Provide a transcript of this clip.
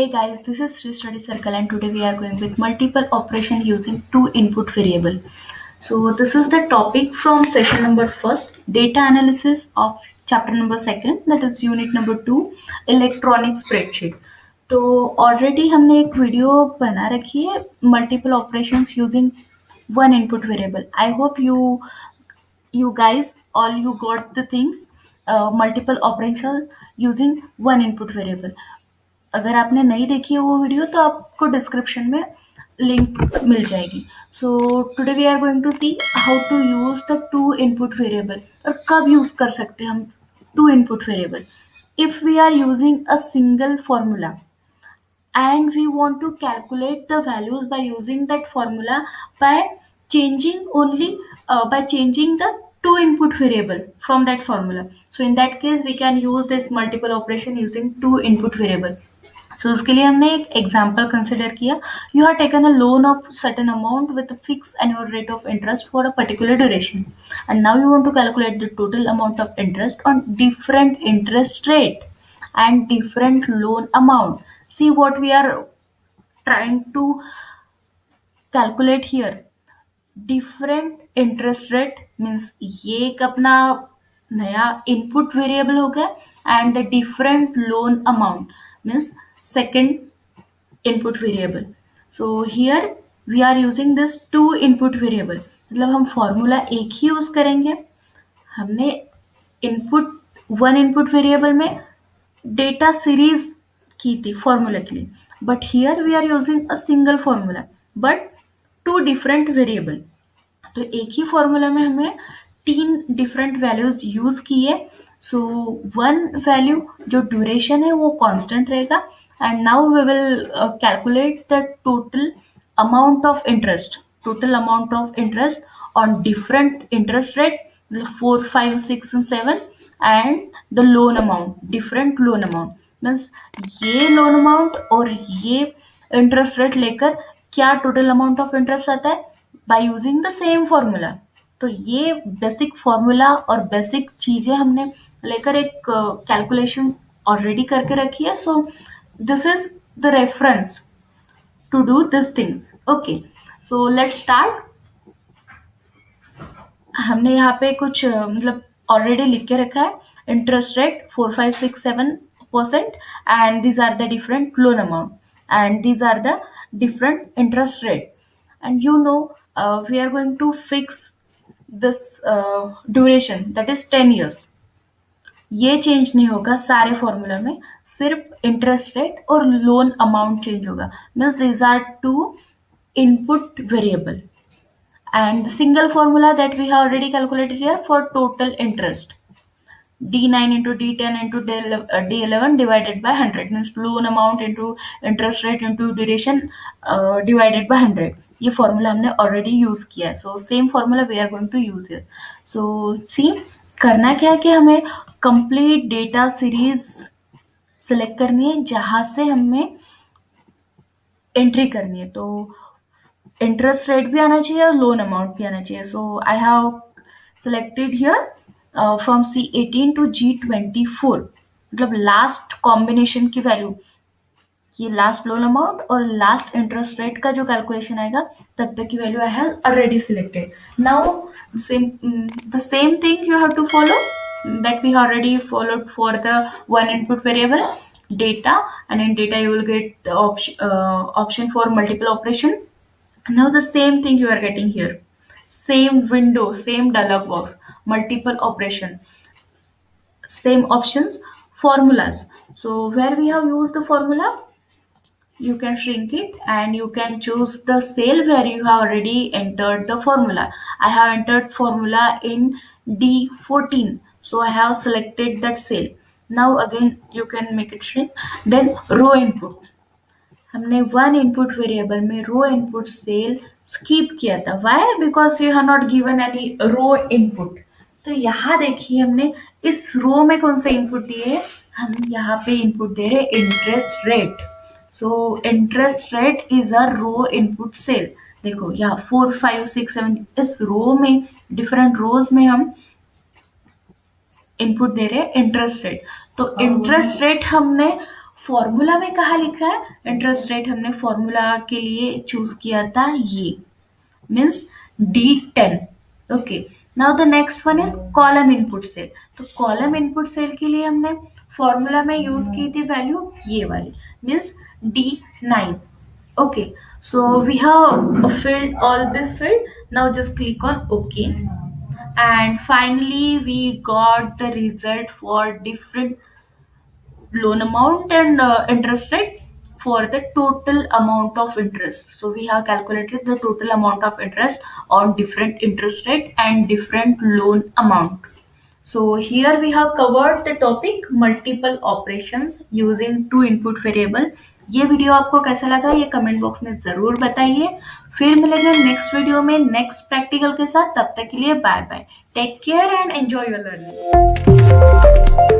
Hey guys, this is Sri Study Circle and today we are going with multiple operation using two input variable. So this is the topic from session number first, data analysis of chapter number second, that is unit number 2, electronic spreadsheet. तो already हमने एक video बना रखी है multiple operations using one input variable. I hope you guys all you got the things, multiple operations using one input variable. अगर आपने नहीं देखी है वो वीडियो तो आपको डिस्क्रिप्शन में लिंक मिल जाएगी. So today we are going to see how to use the two input variable और कब यूज कर सकते हैं हम two input variable. If we are using a single formula and we want to calculate the values by using that formula by changing only by changing the two input variable from that formula. So in that case we can use this multiple operation using two input variable. So उसके लिए हमने एक example consider किया. You have taken a loan of certain amount with fix annual rate of interest for a particular duration and now you want to calculate the total amount of interest on different interest rate and different loan amount. See what we are trying to calculate here. Different interest rate means ये एक अपना नया input variable हो गया and the different loan amount means second input variable. So here we are using this two input variable. मतलब हम formula एक ही use करेंगे. हमने इनपुट वन इनपुट वेरिएबल में डेटा सीरीज की थी फॉर्मूला के लिए, but here we are using a single formula but two different variable. तो एक ही फॉर्मूला में हमें तीन डिफरेंट वैल्यूज यूज किए. सो वन वैल्यू जो ड्यूरेशन है वो कांस्टेंट रहेगा and now we will calculate the total amount of interest on different interest rate 4, 5, 6 and 7 and the loan amount different loan amount means ये loan amount और ये interest rate लेकर क्या total amount of interest आता है by using the same formula. तो ये basic formula और बेसिक चीजें हमने लेकर एक कैलकुलेशंस ऑलरेडी करके रखी है. So this is the reference to do this things. Okay, so let's start. हमने यहाँ पे कुछ मतलब ऑलरेडी लिख के रखा है. Interest rate 4, 5, 6, 7% and these are the different loan amount and these are the different interest rate. And we are going to fix this duration, that is 10 years. ये चेंज नहीं होगा सारे फॉर्मूला में, सिर्फ इंटरेस्ट रेट और loan amount change होगा. Means these are two input variable and the single formula that we have already calculated here for total interest, D9 into D10 into D11 divided by 100 means loan amount into interest rate into duration divided by 100. ये formula हमने already use किया है. So same formula we are going to use it. So see करना क्या है कि हमें complete data series select करनी है जहां से हमें एंट्री करनी है. तो इंटरेस्ट रेट भी आना चाहिए और लोन अमाउंट भी आना चाहिए. So I have selected here from C18 to G24 मतलब लास्ट कॉम्बिनेशन की वैल्यू, ये लास्ट लोन अमाउंट और लास्ट इंटरेस्ट रेट का जो कैलकुलेशन आएगा तब तक की value I have already selected. Now the same thing you have to follow that we have already followed for the one input variable data, and in data you will get the option for multiple operation. Now the same thing you are getting here, same window, same dialog box, multiple operation, same options, formulas. So where we have used the formula, you can shrink it and you can choose the cell where you have already entered the formula. I have entered formula in D14, so I have selected that cell. Now again you can make it shrink. Then row input, हमने one input variable में row input cell skip किया था. Why? Because you have not given any row input. तो यहाँ देखिए हमने इस रो में कौन सा इनपुट दिए, हम यहाँ पे इनपुट दे रहे interest rate. So interest rate is a row input cell. देखो यहाँ 4, 5, 6, 7 इस रो में डिफरेंट रोज में हम इनपुट दे रहे इंटरेस्ट रेट. तो इंटरेस्ट रेट हमने फॉर्मूला में कहा लिखा है इंटरेस्ट रेट, हमने फॉर्मूला के लिए चूज किया था ये, means D10. Okay, now the next one is column input cell. तो कॉलम इनपुट सेल के लिए हमने फॉर्मूला में यूज की थी वैल्यू ये वाली, means D9. Okay, so we have filled all this field. Now just click on OK. And finally, we got the result for different loan amount and interest rate for the total amount of interest. So we have calculated the total amount of interest on different interest rate and different loan amount. So here we have covered the topic multiple operations using two input variable. ये video आपको कैसा लगा ये comment box में ज़रूर बताइए. फिर मिलेंगे नेक्स्ट वीडियो में नेक्स्ट प्रैक्टिकल के साथ. तब तक के लिए bye bye. Take care and enjoy your learning.